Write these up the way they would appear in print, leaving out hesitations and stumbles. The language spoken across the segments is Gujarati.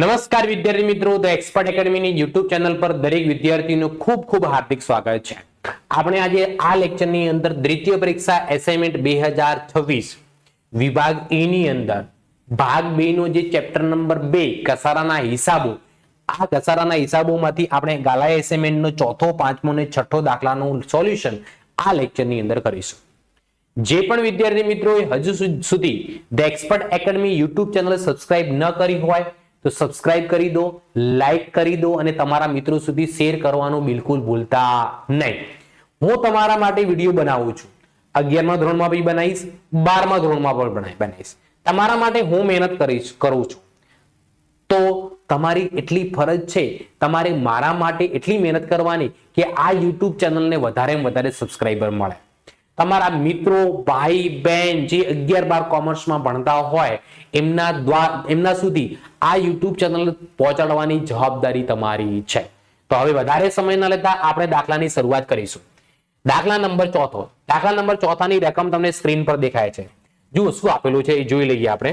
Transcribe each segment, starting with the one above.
નમસ્કાર વિદ્યાર્થી મિત્રો, તો એક્સપર્ટ એકેડમીની યુટ્યુબ ચેનલ પર દરેક વિદ્યાર્થીનું ખૂબ ખૂબ હાર્દિક સ્વાગત છે. આપણે આજે આ લેક્ચરની અંદર દ્વિતીય પરીક્ષા એસાઇનમેન્ટ 2026 વિભાગ એ ની અંદર ભાગ 2 નો જે ચેપ્ટર નંબર 2 કસારાના હિસાબો, આ કસારાના હિસાબોમાંથી આપણે ગાલા એસાઇનમેન્ટનો ચોથો, પાંચમો અને છઠ્ઠો દાખલાનું સોલ્યુશન આ લેક્ચરની અંદર કરીશું. જે પણ વિદ્યાર્થી મિત્રોએ હજુ સુધી the expert academy YouTube channel subscribe ન કરી હોય તો સબસ્ક્રાઇબ કરી દો, લાઈક કરી દો અને તમારા મિત્રો સુધી શેર કરવાનું બિલકુલ ભૂલતા નહીં. હું તમારા માટે વિડીયો બનાવું છું. 11મા ધોરણમાં બી બનાવીશ, 12મા ધોરણમાં પણ બનાવીશ. તમારા માટે હું મહેનત કરું છું. તો તમારી એટલી ફરજ છે, તમારે મારા માટે એટલી મહેનત કરવાની કે આ યુટ્યુબ ચેનલને વધારેમાં વધારે સબસ્ક્રાઇબર મળે. તમારા મિત્રો, ભાઈ બહેન જે 11-12 કોમર્સમાં ભણતા હોય એમના સુધી આ યુટ્યુબ ચેનલ પહોંચાડવાની જવાબદારી તમારી છે. તો હવે વધારે સમય ન લેતા આપણે દાખલાની શરૂઆત કરીશું. દાખલા નંબર ચોથો. દાખલા નંબર ચોથાની રકમ તમને સ્ક્રીન પર દેખાય છે. જુઓ શું આપેલું છે એ જોઈ લઈએ આપણે.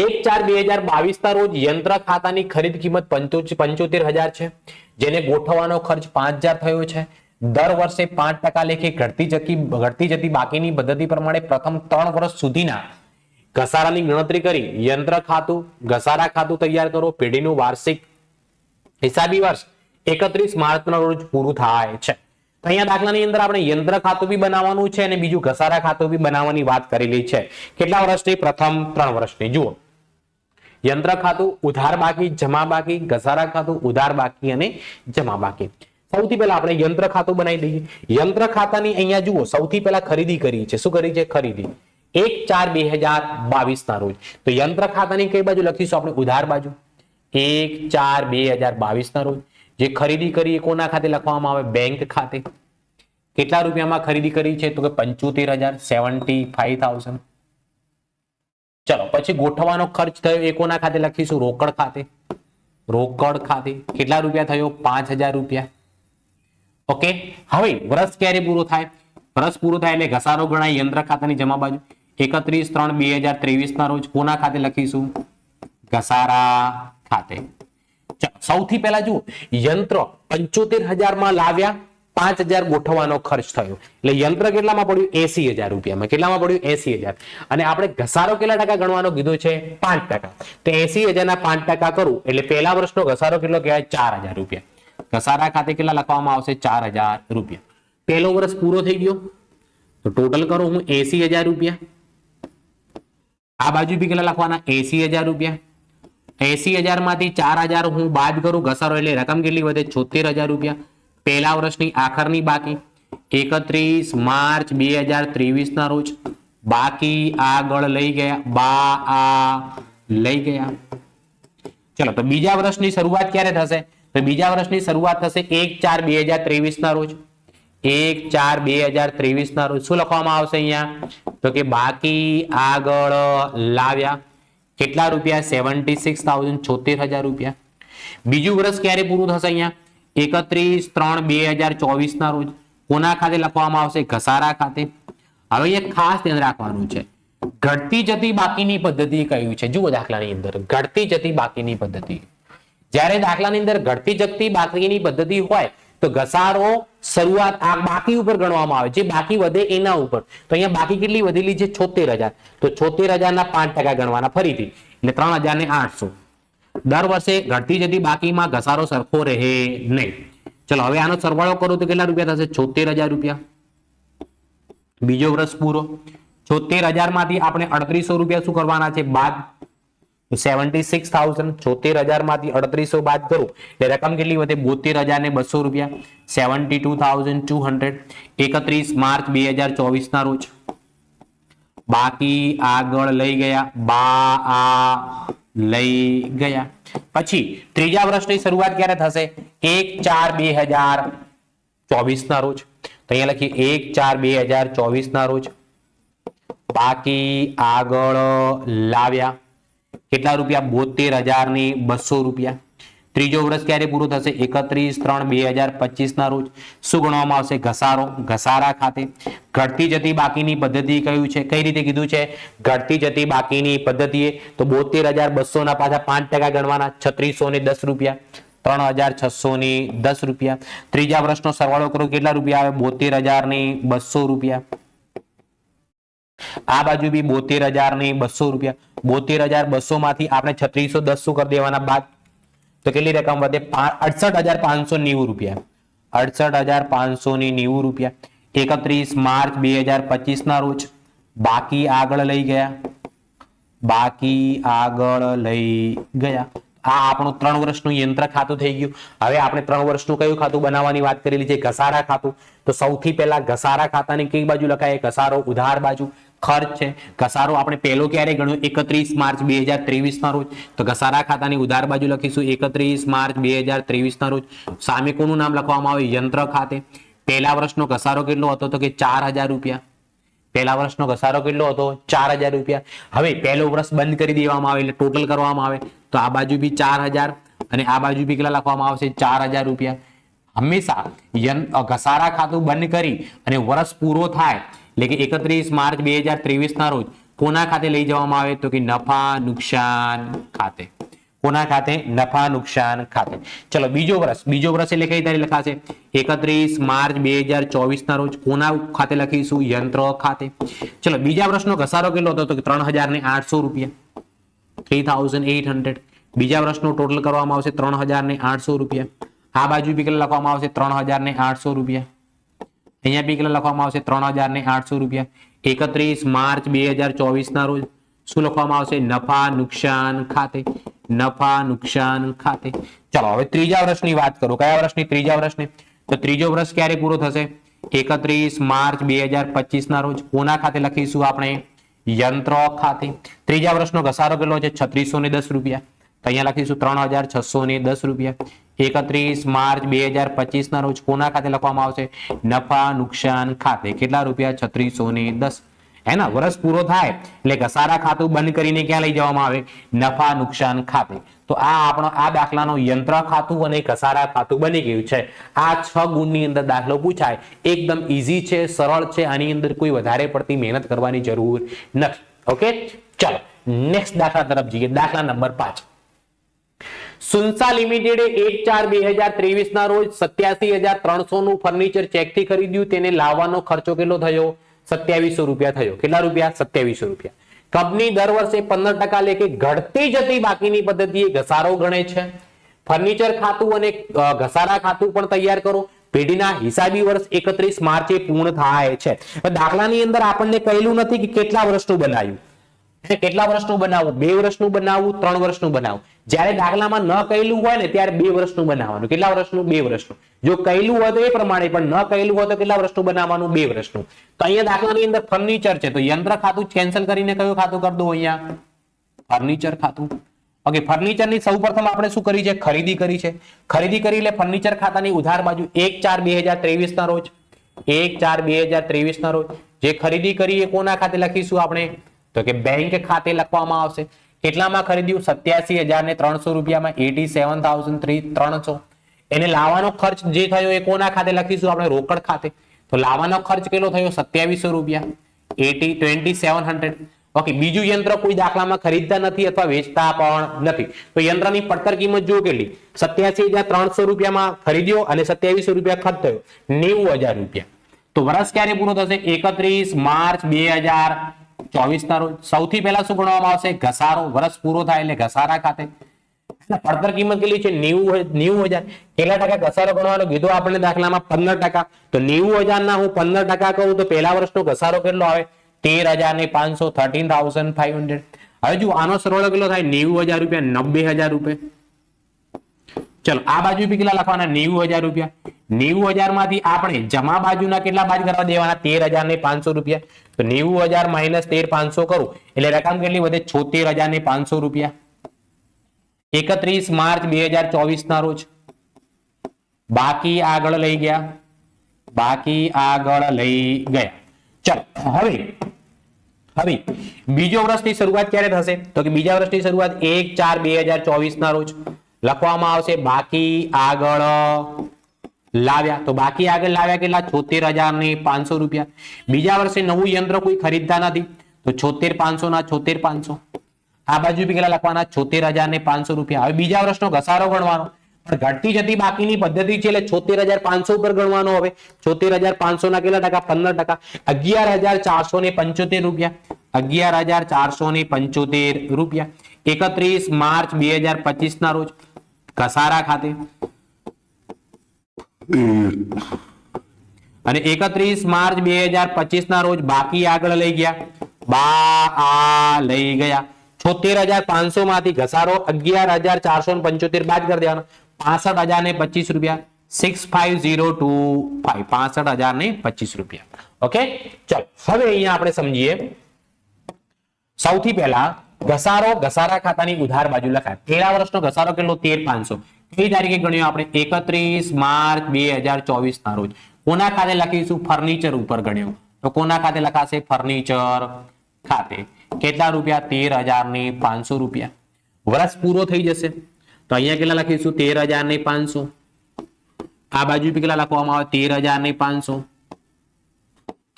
1/4/2022 ના રોજ યંત્ર ખાતાની ખરીદ કિંમત 75,000 છે, જેને ગોઠવવાનો ખર્ચ 5,000 થયો છે. દર વર્ષે 5% લેખે ઘટતી જતી બાકીની પદ્ધતિ પ્રમાણે પ્રથમ 3 વર્ષ સુધીના ઘસારાની ગણતરી કરી યંત્ર ખાતું, ઘસારા ખાતું તૈયાર કરો. પેઢીનું વાર્ષિક હિસાબી વર્ષ 31 માર્ચના રોજ પૂરું થાય છે. તો અહીંયા દાખલાની અંદર આપણે યંત્ર ખાતું બી બનાવવાનું છે અને બીજું ઘસારા ખાતું બી બનાવવાની વાત કરેલી છે. કેટલા વર્ષની? પ્રથમ 3 વર્ષની. જુઓ, યંત્ર ખાતું ઉધાર બાકી, જમા બાકી, ઘસારા ખાતું ઉધાર બાકી અને જમા બાકી. સૌથી પહેલા આપણે યંત્ર ખાતું બનાવી દઈએ. યંત્ર ખાતાની અહીંયા જુઓ, સૌથી પહેલા ખરીદી કરી છે. શું કરી છે? ખરીદી. 1/4/2022 ના રોજ. તો યંત્ર ખાતાની કઈ બાજુ લખીશું આપણે? ઉધાર બાજુ. 1/4/2022 ના રોજ જે ખરીદી કરી એ કોના ખાતે લખવામાં આવે? બેંક ખાતે. કેટલા રૂપિયામાં ખરીદી કરી છે? તો કે 75,000, 75,000. ચલો, પછી ગોઠવવાનો ખર્ચ થયો એ કોના ખાતે લખીશું? રોકડ ખાતે. રોકડ ખાતે કેટલા રૂપિયા થયો? 5,000 રૂપિયા. ઓકે. હવે વર્ષ ક્યારે પૂરો થાય? વર્ષ પૂરો થાય એટલે ઘસારો ગણાય યંત્ર ખાતાની જમા બાજુ. 31/3/2023 ના રોજ કોના ખાતે લખીશું? ઘસારા ખાતે. સૌથી પહેલા જુઓ, યંત્ર 75,000 માં લાવ્યા, 5,000 ગોઠવવાનો ખર્ચ થયો એટલે યંત્ર કેટલામાં પડ્યું? 80,000 રૂપિયામાં. કેટલામાં પડ્યું? 80,000. અને આપણે ઘસારો કેટલા ટકા ગણવાનો કીધું છે? 5%. તો 80,000 ના 5% કરું એટલે પહેલા વર્ષનો ઘસારો કેટલો કહેવાય? 4,000 રૂપિયા. ઘસારા ખાતે કેટલા લખવામાં આવશે? 4,000 રૂપિયા. પહેલો વર્ષ પૂરો થઈ ગયો તો ટોટલ કરો હું 80,000 રૂપિયા. આ બાજુ બી કેટલા લખવાના? 80,000 રૂપિયા. 80,000 માંથી 4,000 હું બાદ કરું ઘસારો એટલે રકમ કેટલી વધે? 76,000 રૂપિયા. પહેલા વર્ષની આખરની બાકી 31 માર્ચ 2023 ના રોજ બાકી આગળ લઈ ગયા, લઈ ગયા. ચલો, તો બીજા વર્ષની શરૂઆત ક્યારે થશે? તો બીજા વર્ષની શરૂઆત થશે 1/4/2023 ના રોજ. 1/4/2023 ના રોજ શું લખવામાં આવશે અહીંયા? તો કે બાકી આગળ લાવ્યા. કેટલા રૂપિયા? 76,000, 76,000 રૂપિયા. બીજું વર્ષ ક્યારે પૂરું થશે? અહીંયા 31/3/2024 ના રોજ કોના ખાતે લખવામાં આવશે? ઘસારા ખાતે. હવે અહીંયા ખાસ ધ્યાન રાખવાનું છે, ઘટતી જતી બાકીની પદ્ધતિ કયું છે? જુઓ, દાખલાની અંદર ઘટતી જતી બાકીની પદ્ધતિ. જ્યારે દાખલાની અંદર ઘટતી જતી બાકીની પદ્ધતિ હોય તો ઘસારો શરૂઆત આ બાકી ઉપર ગણવામાં આવે. જે બાકી વધે એના ઉપર. તો અહીંયા બાકી કેટલી વધેલી છે? 76,000. તો 76,000 ના 5% ગણવાના ફરીથી એટલે 3,800. દર વર્ષે ઘટતી જતી બાકીમાં ઘસારો સરખો રહે નહીં. ચલો, હવે આનો સરવાળો કરો તો કેટલા રૂપિયા થશે? 76,000 રૂપિયા. બીજો વર્ષ પૂરો. 76,000 માંથી આપણે 3800 રૂપિયા શું કરવાના છે? બાદ. 76,000. 76,000 માંથી 3800 બાદ કરો એટલે રકમ કેટલી વધે? 72,200 રૂપિયા. 72,200. 31 માર્ચ 2024 ના રોજ બાકી આગળ લઈ ગયા, લઈ ગયા. પછી ત્રીજા વર્ષની શરૂઆત ક્યારે થશે? 1/4/2024 ના રોજ. તો અહીંયા લખીએ 1/4/2024 ના રોજ બાકી આગળ લાવ્યા. કેટલા રૂપિયા? 72,200 રૂપિયા. ત્રીજો વર્ષ ક્યારે પૂરો થશે? 31/3/2025 ના રોજ. શું ગણવામાં આવશે? ઘસારો. ઘસારા ખાતે ઘટતી જતી બાકીની પદ્ધતિ કયું છે? કઈ રીતે કીધું છે? ઘટતી જતી બાકીની પદ્ધતિએ તો 72,200 ના પાછા 5% ગણવાના, 3610 રૂપિયા, 3,610 રૂપિયા. ત્રીજા વર્ષનો સરવાળો કરો, કેટલા રૂપિયા આવે? 72,200 રૂપિયા. આ બાજુ બી 72,200 રૂપિયા. 72,200 માંથી આપણે 3610 શું કરી દેવાના બાદ? તો કેટલી રકમ વધે? 68,590 રૂપિયા. 68,590 રૂપિયા. 31 માર્ચ 2025 ના રોજ બાકી આગળ લઈ ગયા. બાકી આગળ લઈ ગયા. આ આપણું 3 વર્ષનું યંત્ર ખાતું થઈ ગયું. હવે આપણે 3 વર્ષનું કયું ખાતું બનાવવાની વાત કરેલી છે? ઘસારા ખાતું. તો સૌથી પહેલા ઘસારા ખાતાની કઈ બાજુ લખાય? ઘસારો ઉધાર બાજુ. ખર્ચ છે. ઘસારો આપણે પહેલો ક્યારે ગણ્યો? 31 માર્ચ 2023 ના રોજ. તો ઘસારા ખાતાની ઉધાર બાજુ લખીશું 31 માર્ચ 2023 ના રોજ. સામે કોનું નામ લખવામાં આવે? યંત્ર ખાતે. પહેલા વર્ષનો ઘસારો કેટલો હતો? તો કે 4,000 રૂપિયા. પહેલા વર્ષનો ઘસારો કેટલો હતો? 4,000 રૂપિયા. હવે પહેલો વર્ષ બંધ કરી દેવામાં આવે એટલે ટોટલ કરવામાં આવે તો આ બાજુ બી 4,000 અને આ બાજુ બી કેટલા લખવામાં આવશે? 4,000 રૂપિયા. હંમેશા ઘસારા ખાતું બંધ કરી અને વર્ષ પૂરો થાય એટલે કે 31 માર્ચ 2023 ના રોજ કોના ખાતે લઈ જવામાં આવે? તો કે નફા નુકસાન ખાતે. કોના ખાતે? નફા નુકસાન ખાતે. ચલો બીજો વર્ષ એટલે કઈ તારીખ લખાશે? 31 માર્ચ 2024 ના રોજ કોના ખાતે લખીશું? યંત્ર ખાતે. ચલો બીજા વર્ષનો ઘસારો કેટલો હતો? તો કે 3,800 રૂપિયા. 3,800. બીજા વર્ષનો ટોટલ કરવામાં આવશે 3,800 રૂપિયા. આ બાજુ બી કેટલા લખવામાં આવશે? 3,800 રૂપિયા. અહીંયા બી કેટલા લખવામાં આવશે? 3,800 રૂપિયા. 31 માર્ચ 2024 ના રોજ શું લખવામાં આવશે? નફા નુકસાન ખાતે. નફા નુકસાન ખાતે. ચલો હવે ત્રીજા વર્ષની વાત કરો. કયા વર્ષની? ત્રીજા વર્ષની. તો ત્રીજો વર્ષ ક્યારે પૂરો થશે? 31 માર્ચ 2025 ના રોજ કોના ખાતે લખીશું આપણે? યંત્ર ખાતે. ત્રીજા વર્ષનો ઘસારો કેટલો છે? 3610 રૂપિયા. તો અહીંયા લખીશું 3,610 રૂપિયા. 31 માર્ચ 2025 ના રોજ કોના ખાતે લખવામાં આવશે? નફા નુકસાન ખાતે. કેટલા રૂપિયા? 3610. એના વર્ષ પૂરો થાય એટલે ઘસારા ખાતું બંધ કરીને ક્યાં લઈ જવામાં આવે? નફા નુકસાન ખાતે. તો આ આપણો આ દાખલાનો યંત્ર ખાતું અને ઘસારા ખાતું બની ગયું છે. આ 6 ગુણની અંદર દાખલો પૂછાય. એકદમ ઈઝી છે, સરળ છે. આની અંદર કોઈ વધારે પડતી મહેનત કરવાની જરૂર નથી. ઓકે, ચલો નેક્સ્ટ દાખલા તરફ જઈએ. દાખલા નંબર 5. સુનસા લિમિટેડે 1/4/2023 ના રોજ 87,300 નું ફર્નિચર ચેકથી ખરીદ્યું. તેને લાવવાનો ખર્ચો કેટલો થયો? 2700 રૂપિયા થયો. કેટલા રૂપિયા? 2700 રૂપિયા. કંપની દર વર્ષે 15% લેખે ઘટતી જતી બાકીની પદ્ધતિએ ઘસારો ગણે છે. ફર્નિચર ખાતું અને ઘસારા ખાતું પણ તૈયાર કરો. પેઢીના હિસાબી વર્ષ 31 માર્ચે પૂર્ણ થાય છે. દાખલાની અંદર આપણને કહેલું નથી કે કેટલા વર્ષનું બનાવ્યું. કેટલા વર્ષનું બનાવવું? 2 વર્ષનું બનાવવું, 3 વર્ષનું બનાવવું. જ્યારે દાખલામાં ન કહેલું હોય ને ત્યારે 2 વર્ષનું બનાવવાનું. કેટલા વર્ષનું? 2 વર્ષનું. જો કહેલું હોય તો એ પ્રમાણે, પણ ન કહેલું હોય તો કેટલા વર્ષનું બનાવવાનું? 2 વર્ષનું. તો અહીંયા દાખલાની અંદર ફર્નિચર છે તો યંત્ર ખાતું કેન્સલ કરીને કયું ખાતું કરી દો? અહીંયા ફર્નિચર ખાતું. ઓકે, ફર્નિચરની સૌપ્રથમ આપણે શું કરી છે? ખરીદી કરી છે. ખરીદી કરી એટલે ફર્નિચર ખાતાની ઉધાર બાજુ 1/4/2023 ના રોજ 1/4/2023 ના રોજ જે ખરીદી કરી એ કોના ખાતે લખીશું આપણે? તો કે બેંક ખાતે લખવામાં આવશે. કેટલામાં ખરીદ્યું? 87,300 રૂપિયામાં. 87,300. એને લાવવાનો ખર્ચ જે થયો એ કોના ખાતે લખીશું આપણે? રોકડ ખાતે. તો લાવવાનો ખર્ચ કેટલો થયો? 2700 રૂપિયા. 2700. ઓકે, બીજું યંત્ર કોઈ દાખલામાં ખરીદતા નથી અથવા વેચતા પણ નથી. તો યંત્રની પડતર કિંમત જો કેટલી? 87,300 રૂપિયામાં ખરીદ્યો અને 2700 રૂપિયા ખર્ચ થયો. 90,000 રૂપિયા. તો વર્ષ ક્યારે પૂરો થશે? 31 માર્ચ 2024 ના રોજ. સૌથી પહેલા શું ગણવામાં આવશે? ઘસારો. વર્ષ પૂરો થાય એટલે ઘસારા ખાતે. પડતર કિંમત કેટલી છે? 90,000. કેટલા ટકા ઘસારો ગણવાનો કીધો આપણને દાખલામાં? 15%. તો 90,000 ના હું 15% કહું તો પહેલા વર્ષનો ઘસારો કેટલો આવે? 13,500. 13,500. હવે જો આનો સરવાળો કેટલો થાય? 90,000 રૂપિયા. 90,000 રૂપિયા. ચલો આ બાજુ બી કેટલા લખવાના? 90,000 રૂપિયા. 90,000 માંથી આપણે જમા બાજુના કેટલા બાદ કરવા દેવાના? 13,500 રૂપિયા. તો 90,000 માઇનસ 13,500 કરું એટલે રકમ કેટલી વધે? 76,500 રૂપિયા. 31 માર્ચ 2024 ના રોજ બાકી આગળ લઈ ગયા. બાકી આગળ લઈ ગયા. ચલો હવે બીજો વર્ષની શરૂઆત ક્યારે થશે? તો કે બીજા વર્ષની શરૂઆત 1/4/2024 ના રોજ. લખવામાં આવશે બાકી આગળ લાવ્યા. તો બાકી આગળ લાવ્યા કેટલા? 76,500 રૂપિયા. બીજા વર્ષે નવું યંત્ર કોઈ ખરીદતા નથી તો 76,500 ના 76,500. આ બાજુ બી કેટલા લખવાના? 76,500 રૂપિયા. હવે બીજા વર્ષનો ઘસારો ગણવાનો, પણ ઘટતી જતી બાકીની પદ્ધતિ છે એટલે 76,500 ઉપર ગણવાનો. હવે 76,500 ના કેટલા ટકા? 15%. 11,475 રૂપિયા. 11,475 રૂપિયા. 31 માર્ચ 2025 ના રોજ ઘસારા ખાતે અને 31 માર્ચ 2025 ના રોજ બાકી આગળ લઈ ગયા. લઈ ગયા 76,500 માંથી ઘસારો 11,475 બાદ કરી દેવાનો. 65,025 રૂપિયા. 65,025 65,025 રૂપિયા. ઓકે, ચલો હવે અહીંયા આપણે સમજીએ. સૌથી પહેલા ઘસારો ઘસારા ખાતાની ઉધાર બાજુ લખાય. પેલા વર્ષનો ઘસારો કેટલો? 13,500. કઈ તારીખે ગણ્યો આપણે? 31 માર્ચ 2024 ના રોજ. કોના ખાતે લખીશું? ફર્નિચર ઉપર ગણ્યો. તો કોના ખાતે લખાશે? ફર્નિચર ખાતે. કેટલા રૂપિયા? 13,500 રૂપિયા. વર્ષ પૂરો થઈ જશે તો અહીંયા કેટલા લખીશું? 13,500. આ બાજુ બી કેટલા લખવામાં આવે? 13,500.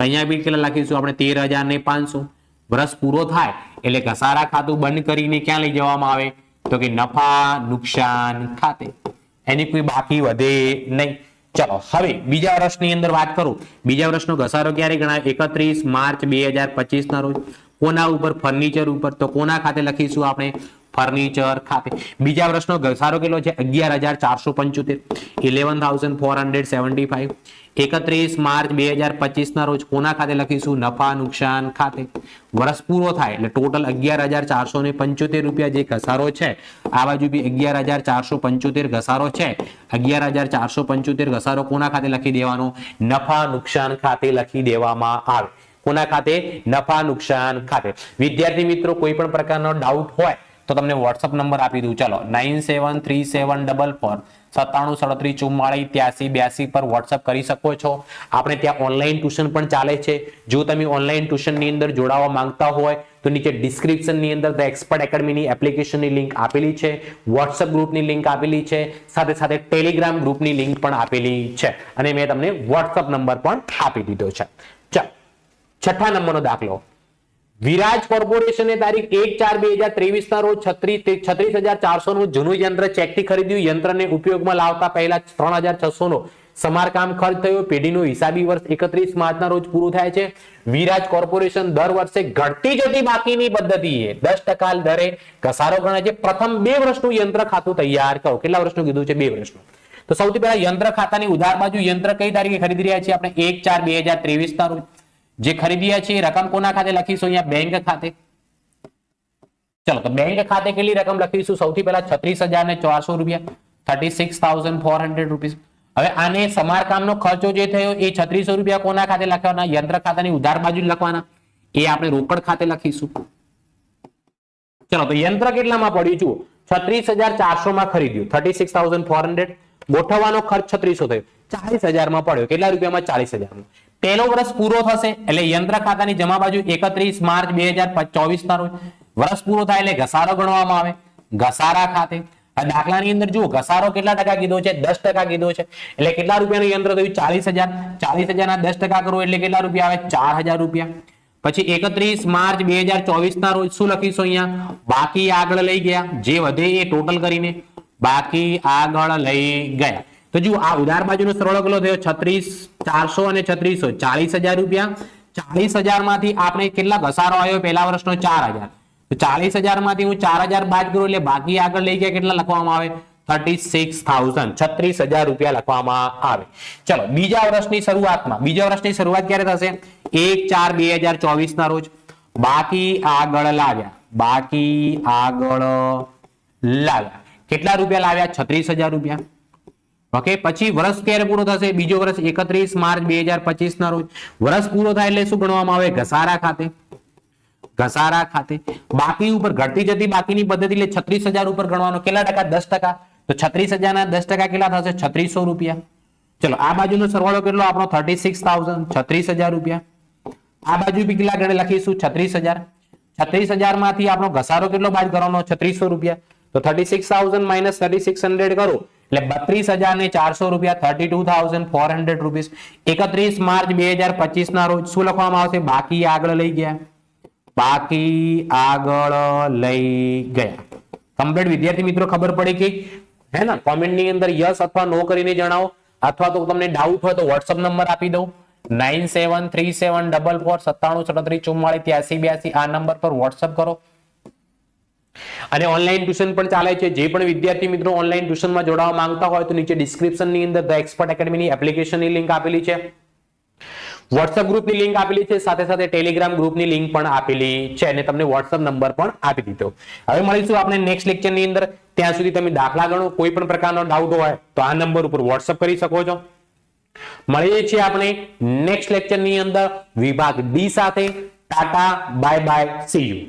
અહીંયા બી કેટલા લખીશું આપણે? 13,500. વર્ષ પૂરો થાય એટલે ઘસારા ખાતું બંધ કરીને ક્યાં લઈ જવામાં આવે? તો કે નફા નુકસાન ખાતે. એની કોઈ બાકી વધે નહીં. ચલો હવે બીજા વર્ષની અંદર વાત કરું. બીજા વર્ષનો ઘસારો ક્યારે ગણાય? 31 માર્ચ 2025 ના રોજ. કોના ઉપર? ફર્નિચર ઉપર. તો કોના ખાતે લખીશું આપણે? ફર્નિચર ખાતે. બીજા વર્ષનો ઘસારો કેટલો છે? 11,475. 11,475. 31 માર્ચ 2025 ના રોજ કોના ખાતે લખીશું? નફા નુકસાન ખાતે. વર્ષ પૂરો થાય એટલે ટોટલ 11,475 રૂપિયા જે ઘસારો છે. આ બાજુ બી 11,475 ઘસારો છે. 11,475 ઘસારો કોના ખાતે લખી દેવાનો? નફા નુકસાન ખાતે લખી દેવામાં આવે. કોના ખાતે? નફા નુકસાન ખાતે. વિદ્યાર્થી મિત્રો કોઈ પણ પ્રકારનો ડાઉટ હોય તો તમને WhatsApp નંબર આપી દઉં. ચલો 97374497374483 પર WhatsApp કરી શકો છો. આપણે ત્યાં ઓનલાઈન ટ્યુશન પણ ચાલે છે. જો તમે ઓનલાઈન ટ્યુશનની અંદર જોડાવા માંગતા હોય તો નીચે ડિસ્ક્રિપ્શનની અંદર ધ એક્સપર્ટ એકેડમીની એપ્લિકેશનની લિંક આપેલી છે. WhatsApp ગ્રુપની લિંક આપેલી છે. સાથે સાથે ટેલિગ્રામ ગ્રુપની લિંક પણ આપેલી છે. અને મેં તમને WhatsApp નંબર પણ આપી દીધો છે. ચાલો છઠ્ઠા નંબરનો દાખલો. વિરાજ કોર્પોરેશને તારીખ 1/4/2023 ના રોજ 36,400 નું જૂનું યંત્ર ચેકથી ખરીદ્યું. યંત્રને ઉપયોગમાં લાવતા પહેલા 3,600 નો સમારકામ ખર્ચ થયો. પેઢીનું હિસાબી વર્ષ 31 માર્ચના રોજ પૂરું થાય છે. વિરાજ કોર્પોરેશન દર વર્ષે ઘટતી જતી બાકીની પદ્ધતિએ 10% દરે ઘસારો ગણે છે. પ્રથમ 2 વર્ષનું યંત્ર ખાતું તૈયાર કરો. કેટલા વર્ષનું કીધું છે? 2 વર્ષનું. તો સૌથી પહેલા યંત્ર ખાતાની ઉધાર બાજુ યંત્ર કઈ તારીખે ખરીદી રહ્યા છીએ આપણે? 1/4/2023 ના રોજ. જે ખરીદ્યા છે રકમ કોના ખાતે લખીશું? અહીંયા બેંક ખાતે. ચલો તો બેંક ખાતે કેટલી રકમ લખીશું? સૌથી પહેલા 36,400 રૂપિયા. 36,400 રૂપીસ. હવે આને સમારકામનો ખર્ચો જે થયો એ 3600 રૂપિયા કોના ખાતે લખવાના? યંત્ર ખાતાની ઉધાર બાજુ લખવાના. એ આપણે રોકડ ખાતે લખીશું. ચલો તો યંત્ર કેટલામાં પડ્યું? જુઓ 36,400 માં ખરીદ્યું. 36,400. ગોઠવવાનો ખર્ચ 3600 થયો. 40,000 માં પડ્યો. કેટલા રૂપિયામાં? 40,000 માં. પહેલો વર્ષ પૂરો થશે એટલે યંત્ર ખાતાની જમા બાજુ 31 માર્ચ 2024 ના રોજ વર્ષ પૂરો થાય એટલે ઘસારો ગણવામાં આવે. ઘસારા ખાતે દાખલાની અંદર જુઓ ઘસારો કેટલા ટકા કીધો છે? 10% કીધો છે. એટલે કેટલા રૂપિયાનું યંત્ર થયું? 40,000. 40,000 ના 10% કરો એટલે કેટલા રૂપિયા આવે? 4,000 રૂપિયા. પછી 31 માર્ચ 2024 ના રોજ શું લખીશું? અહીંયા બાકી આગળ લઈ ગયા. જે વધે એ ટોટલ કરીને બાકી આગળ લઈ ગયા. તો જુઓ આ ઉધાર બાજુનો સરવાળો કેટલો થયો? 36,400 અને 3600 40,000 રૂપિયા. 40,000 માંથી આપણે કેટલા ઘસારો આવ્યો? પહેલા વર્ષનો 4,000. તો 40,000 માંથી હું 4,000 બાદ કરું એટલે બાકી આગળ લઈ ગયા કેટલા લખવામાં આવે? 36,000 36,000 રૂપિયા લખવામાં આવે. ચલો બીજા વર્ષની શરૂઆતમાં. બીજા વર્ષની શરૂઆત ક્યારે થશે? 1/4/2024 ના રોજ બાકી આગળ લાવ્યા. બાકી આગળ લાવ્યા. કેટલા રૂપિયા લાવ્યા? 36,000 રૂપિયા. ઓકે. પછી વર્ષ ક્યારે પૂરો થશે? બીજો વર્ષ 31 માર્ચ 2025 ના રોજ વર્ષ પૂરો થાય એટલે શું ગણવામાં આવે? ઘસારા ખાતે. ઘસારા ખાતે બાકી ઉપર ઘટતી જતી બાકીની પદ્ધતિ એટલે 36,000 ઉપર ગણવાનો. કેટલા ટકા? 10%. તો 36,000 ના 10% કેટલા થશે? 3600 રૂપિયા. ચલો આ બાજુનો સરવાળો કેટલો આપણો? 36,000 36,000 રૂપિયા. આ બાજુ બી કેટલા ગણે લખીશું? 36,000. 36,000 માંથી આપણો ઘસારો કેટલો બાદ કરવાનો? 3600 રૂપિયા. તો 36,000 માઇનસ 3600 કરો એટલે 32,400 રૂપિયા, 32,400 રૂપીસ. 31 માર્ચ 2025 ના રોજ શું લખવામાં આવશે? બાકી આગળ લઈ ગયા. બાકી આગળ લઈ ગયા. કમ્પ્લીટ વિદ્યાર્થી મિત્રો ખબર પડી કે હે ને? કોમેન્ટ ની અંદર યસ અથવા નો કરીને જણાવો, અથવા તો તમને ડાઉટ હોય તો WhatsApp નંબર આપી દઉં 973744973744 આ નંબર પર WhatsApp કરો. અને ઓનલાઈન ટ્યુશન પણ ચાલે છે. જે પણ વિદ્યાર્થી મિત્રો ઓનલાઈન ટ્યુશનમાં જોડાવા માંગતા હોય તો નીચે ડિસ્ક્રિપ્શન ની અંદર ધ એક્સપર્ટ એકેડમીની એપ્લિકેશનની લિંક આપેલી છે, WhatsApp ગ્રુપની લિંક આપેલી છે, સાથે સાથે ટેલિગ્રામ ગ્રુપની લિંક પણ આપેલી છે અને તમને WhatsApp નંબર પણ આપી દીધો. હવે મળીશું આપણે નેક્સ્ટ લેક્ચરની અંદર. ત્યાં સુધી તમે દાખલા ગણો, કોઈ પણ પ્રકારનો ડાઉટ હોય તો આ નંબર ઉપર WhatsApp કરી શકો છો. મળીએ છીએ આપણે નેક્સ્ટ લેક્ચરની અંદર વિભાગ ડી સાથે. Tata, bye bye, C you.